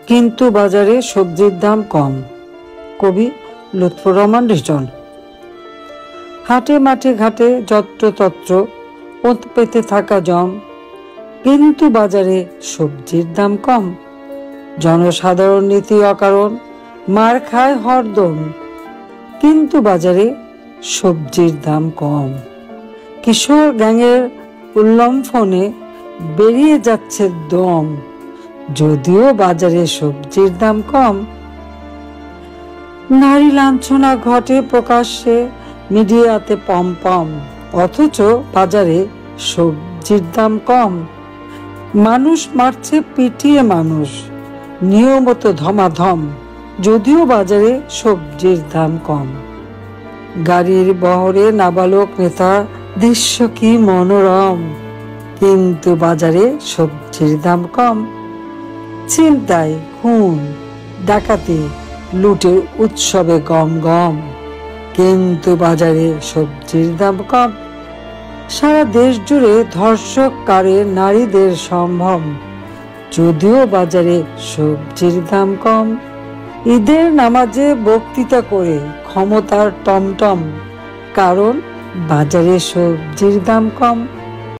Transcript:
কিন্তু বাজারে সবজির দাম কম। কবি লুৎফর রহমান রিটন। হাটে মাঠে ঘাটে যত্রতত্র ওত পেতে থাকা জম, কিন্তু বাজারে সবজির দাম কম। জনসাধারণ নীতি অকারণ মার খায় হরদম, কিন্তু বাজারে সবজির দাম কম। কিশোর গ্যাংয়ের উল্লম্ফনে বেরিয়ে যাচ্ছে দম, যদিও বাজারে সবজির দাম কম। নারী লাঞ্ছনা ঘটে প্রকাশ্যে মিডিয়াতে পম, অথচ বাজারে সবজির দাম কম। মানুষ মারছে পিটিয়ে মানুষ, নিয়মিত ধমাধম, যদিও বাজারে সবজির দাম কম। গাড়ির বহরে নাবালক নেতা, দৃশ্য কি মনোরম, কিন্তু বাজারে সবজির দাম কম। ছিনতাই, খুন, ডাকাতি, লুটের উৎসবে গম গম, কিন্তু বাজারে সবজির দাম কম। সারা দেশ জুড়ে ধর্ষক কারে নারীদের সম্ভ্রম, যদিও বাজারে সবজির দাম কম। ঈদের নামাজে বক্তৃতা করে ক্ষমতার টমটম, কারণ বাজারে সবজির দাম কম।